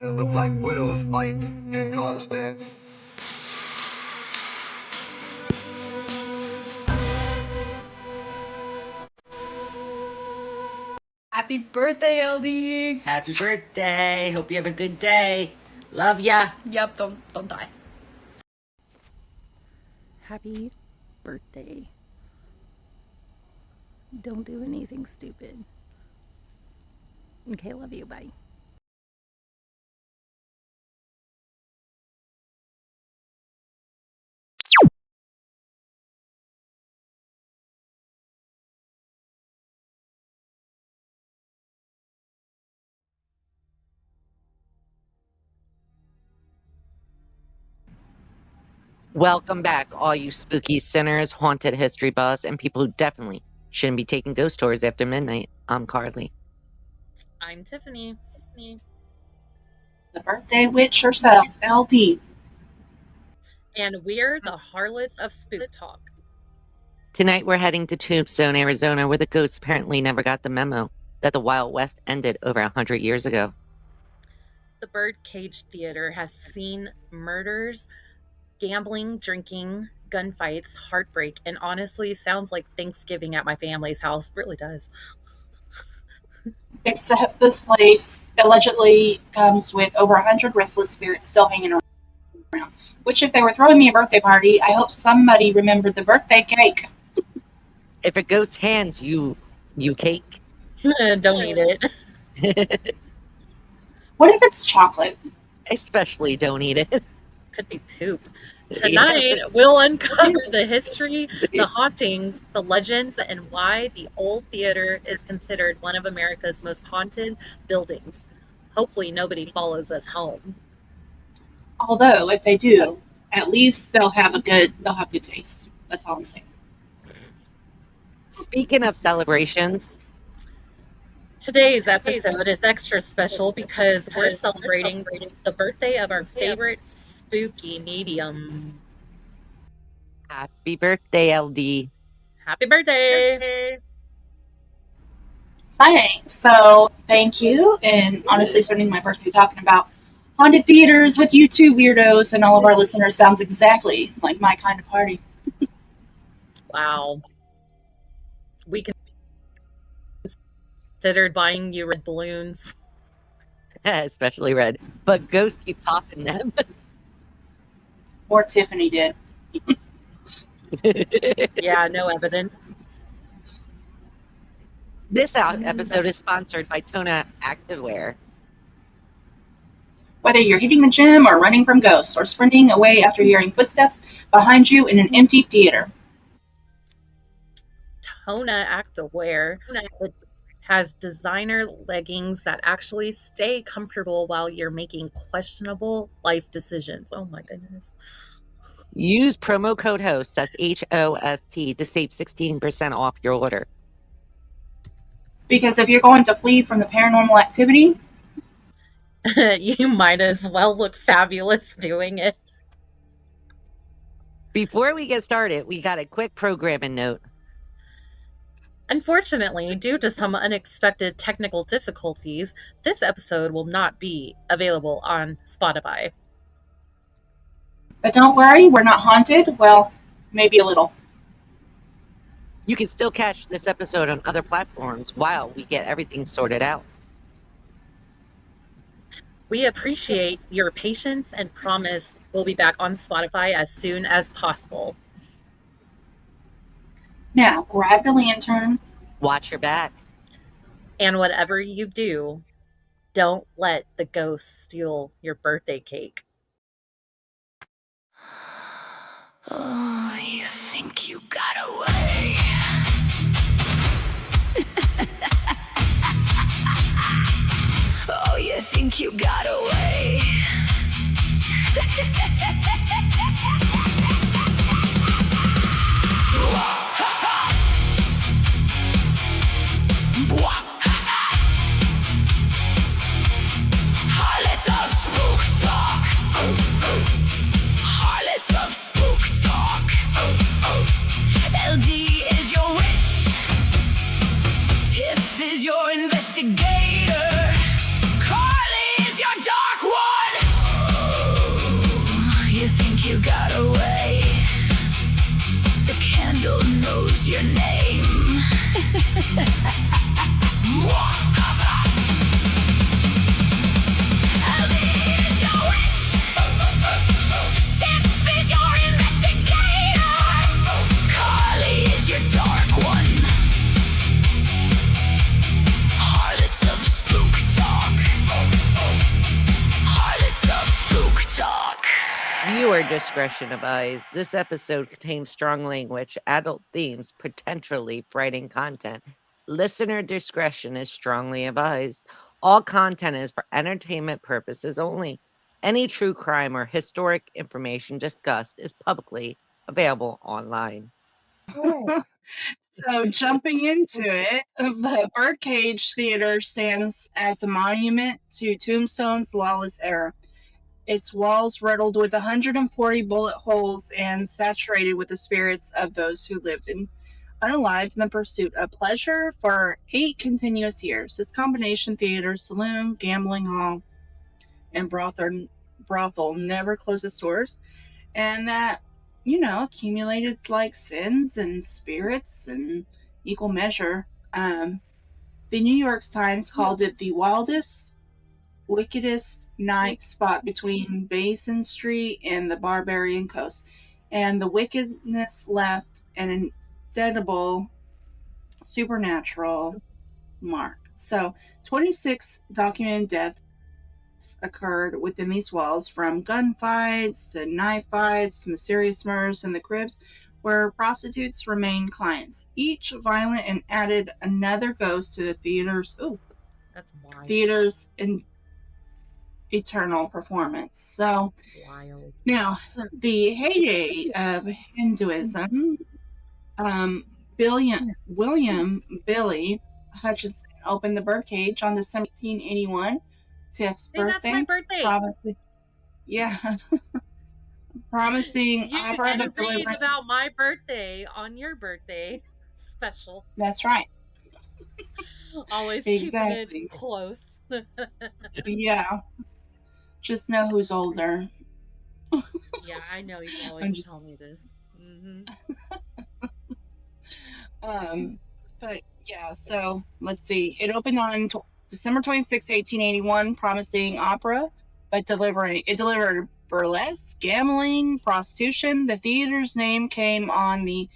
It looked like widows might and cause death. Happy birthday, LD! Happy birthday. Hope you have a good day. Love ya. Yep, don't die. Happy birthday. Don't do anything stupid. Okay, love you. Bye. Welcome back, all you spooky sinners, haunted history buffs, and people who definitely shouldn't be taking ghost tours after midnight. I'm Karli. I'm Tiffany. The birthday witch herself, LD. And we're the Harlots of Spooktalk. Tonight we're heading to Tombstone, Arizona, where the ghosts apparently never got the memo that the Wild West ended over 100 years ago. The Birdcage Theater has seen murders, gambling, drinking, gunfights, heartbreak, and honestly sounds like Thanksgiving at my family's house. It really does. Except this place allegedly comes with over 100 restless spirits still hanging around. Which, if they were throwing me a birthday party, I hope somebody remembered the birthday cake. If a ghost hands you cake, Don't eat it. What if it's chocolate? especially don't eat it. Could be poop. Tonight, we'll uncover the history, the hauntings, the legends, and why the old theater is considered one of America's most haunted buildings. Hopefully, nobody follows us home. Although, if they do, at least they'll have good taste. That's all I'm saying. Speaking of celebrations, Today's episode is extra special because we're celebrating the birthday of our favorite spooky medium. happy birthday, LD. Happy birthday! Thanks. So, thank you. And honestly, starting my birthday talking about haunted theaters with you two weirdos and all of our listeners sounds exactly like my kind of party. Wow. We considered buying you red balloons. Especially red. But ghosts keep popping them. Or Tiffany did. Yeah, no evidence. This episode is sponsored by Tona Activewear. Whether you're hitting the gym or running from ghosts or sprinting away after hearing footsteps behind you in an empty theater. Tona Activewear has designer leggings that actually stay comfortable while you're making questionable life decisions. Oh my goodness. Use promo code HOST, that's HOST, to save 16% off your order. Because if you're going to flee from the paranormal activity, You might as well look fabulous doing it. Before we get started, we got a quick programming note. Unfortunately, due to some unexpected technical difficulties, this episode will not be available on Spotify. but don't worry, we're not haunted. Well, maybe a little. You can still catch this episode on other platforms while we get everything sorted out. We appreciate your patience and promise we'll be back on Spotify as soon as possible. Now, grab your lantern. Watch your back. And whatever you do, don't let the ghost steal your birthday cake. Oh, you think you got away? Oh, you think you got away? Harlots of Spooktalk. Harlots of Spooktalk. LD is your witch. Tiff is your investigator. Karli is your dark one. your name. LD is your witch. Tiff is your investigator. Karli is your dark one. Harlots of Spooktalk. Harlots of Spooktalk. Viewer discretion advised. This episode contains strong language, adult themes, potentially frightening content. Listener discretion is strongly advised. All content is for entertainment purposes only. Any true crime or historic information discussed is publicly available online. So, jumping into it, the Birdcage Theater stands as a monument to Tombstone's lawless era. Its walls riddled with 140 bullet holes and saturated with the spirits of those who lived unalived in the pursuit of pleasure for 8 continuous years. This combination theater, saloon, gambling hall, and brothel never closed its doors, and that accumulated like sins and spirits in equal measure. The New York Times called it the wildest, wickedest night spot between Basin Street and the Barbarian Coast, and the wickedness left an indelible supernatural mark. So, 26 documented deaths occurred within these walls, from gunfights to knife fights to mysterious murders in the cribs where prostitutes remained clients. Each violent and added another ghost to the theater's That's wild. eternal performance. So Wild. now, the heyday of Hinduism, William Billy Hutchinson opened the Birdcage on December 1881. Tiff's Hey, that's my birthday. Promising You opera can to read deliver. about my birthday on your birthday special. That's right. Always Exactly. keeping it close. Yeah. Just know who's older. Yeah, I know you always tell me this. But yeah, so let's see. It opened on December 26, 1881, promising opera, but it delivered burlesque, gambling, prostitution. The theater's name came on the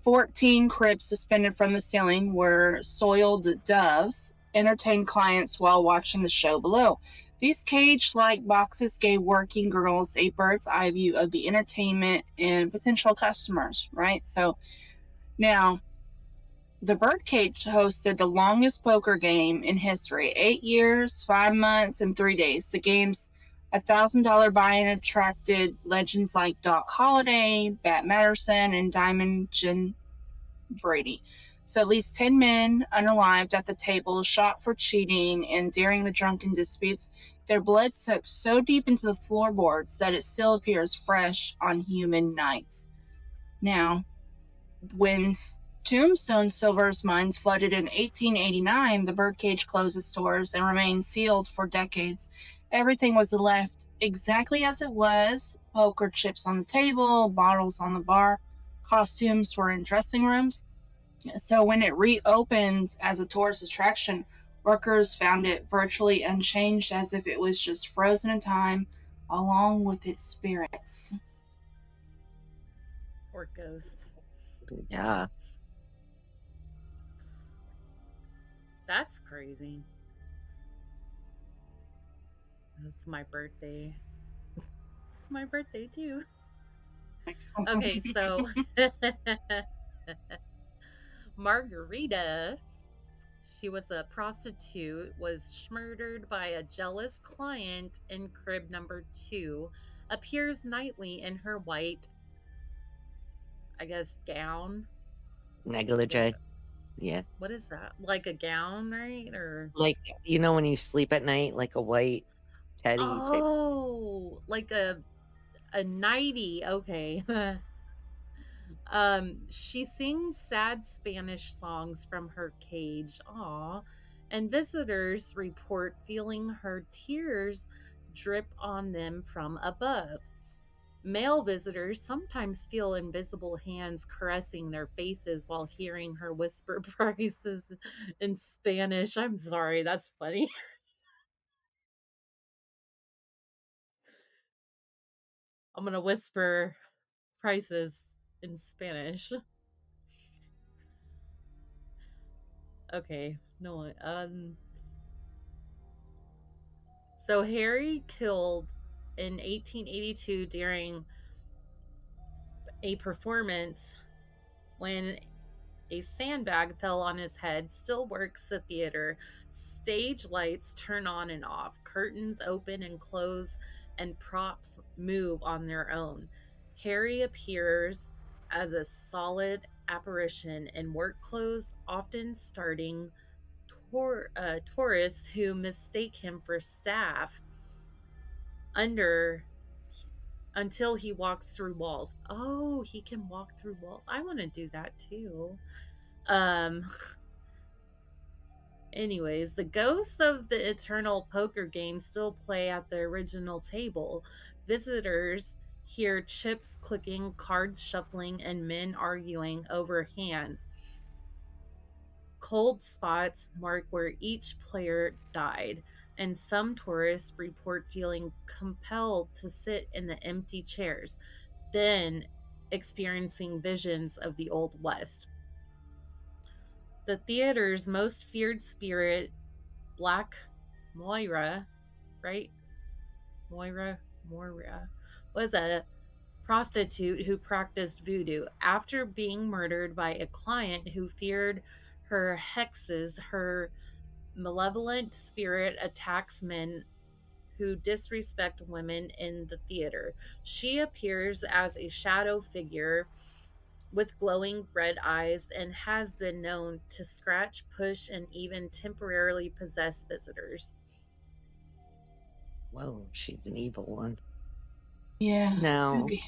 14 cribs suspended from the ceiling where soiled doves entertained clients while watching the show below. These cage-like boxes gave working girls a bird's eye view of the entertainment and potential customers, right? So now, the Birdcage hosted the longest poker game in history, 8 years, 5 months, and 3 days. The game's $1,000 buy-in attracted legends like Doc Holliday, Bat Matterson, and Diamond Jim Brady. So at least 10 men unalived at the table, shot for cheating, and during the drunken disputes, their blood soaked so deep into the floorboards that it still appears fresh on human nights. Now, when Tombstone silver's mines flooded in 1889, the Birdcage closed its doors and remained sealed for decades. Everything was left exactly as it was: poker chips on the table, bottles on the bar, costumes were in dressing rooms. So when it reopened as a tourist attraction, workers found it virtually unchanged, as if it was just frozen in time along with its spirits. Or ghosts. Yeah. That's crazy. It's my birthday. It's my birthday too. Okay, so Margarita, she was a prostitute, was murdered by a jealous client in crib number 2, appears nightly in her white, I guess, gown. Negligee. Yeah. What is that? Like a gown, right? Or Like, when you sleep at night, like a white teddy type. oh, like a nightie. Okay. She sings sad Spanish songs from her cage. Aw. And visitors report feeling her tears drip on them from above. Male visitors sometimes feel invisible hands caressing their faces while hearing her whisper prices in Spanish. I'm sorry, that's funny. I'm gonna whisper prices in Spanish. Okay, no. So Harry killed in 1882 during a performance when a sandbag fell on his head. Still works the theater. Stage lights turn on and off, curtains open and close, and props move on their own. Harry appears as a solid apparition in work clothes, often starting tourists who mistake him for staff until he walks through walls. Oh, he can walk through walls. I want to do that too. Anyways, the ghosts of the eternal poker game still play at the original table. Visitors hear chips clicking, cards shuffling, and men arguing over hands. Cold spots mark where each player died, and some tourists report feeling compelled to sit in the empty chairs, then experiencing visions of the Old West. The theater's most feared spirit, Black Moira, right? Moira, was a prostitute who practiced voodoo. After being murdered by a client who feared her hexes, her malevolent spirit attacks men who disrespect women in the theater. She appears as a shadow figure with glowing red eyes and has been known to scratch, push, and even temporarily possess visitors. Whoa, she's an evil one. Yeah. Now, Spooky.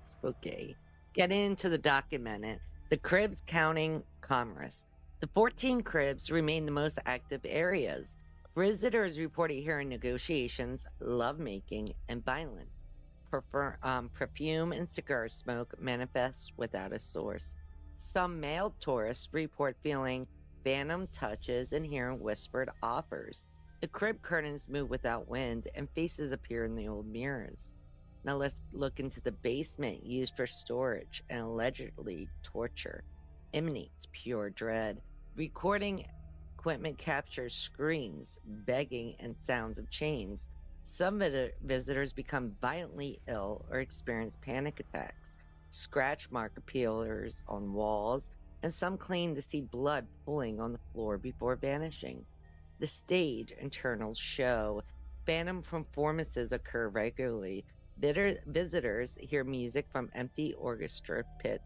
spooky. Getting into the documented, the cribs counting commerce. The 14 cribs remain the most active areas. Visitors reported hearing negotiations, lovemaking, and violence. Perfume and cigar smoke manifests without a source. Some male tourists report feeling phantom touches and hearing whispered offers. The crib curtains move without wind, and faces appear in the old mirrors. Now let's look into the basement used for storage and allegedly torture. Emanates pure dread. Recording equipment captures screams, begging, and sounds of chains. Some visitors become violently ill or experience panic attacks. Scratch mark appears on walls, and some claim to see blood pooling on the floor before vanishing. The stage internals show phantom performances occur regularly. Visitors hear music from empty orchestra pit,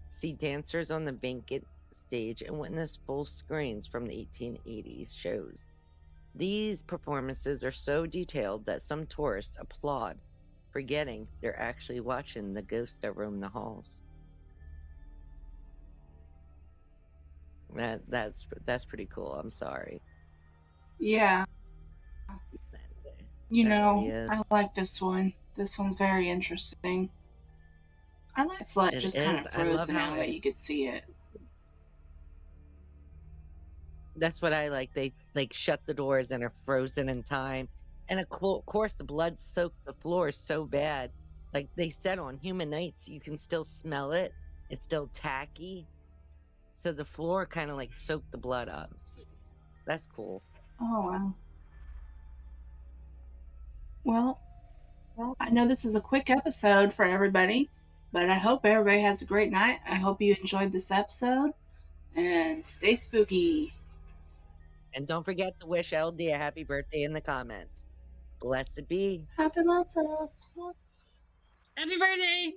see dancers on the vacant stage, and witness full screens from the 1880s shows. These performances are so detailed that some tourists applaud, forgetting they're actually watching the ghosts that roam the halls. That's pretty cool. I'm sorry. Yeah. You There know, really is. I like this one. This one's very interesting. I like it's like It just kind is. of I love frozen how out that you could see it. that's what I like. They like shut the doors and are frozen in time. And of course, the blood soaked the floor so bad. Like they said on Human Nights, you can still smell it. It's still tacky. So the floor kind of like soaked the blood up. That's cool. Oh wow. Well, I know this is a quick episode for everybody, but I hope everybody has a great night. I hope you enjoyed this episode, and stay spooky. And don't forget to wish LD a happy birthday in the comments. Blessed be. Happy birthday. Happy birthday!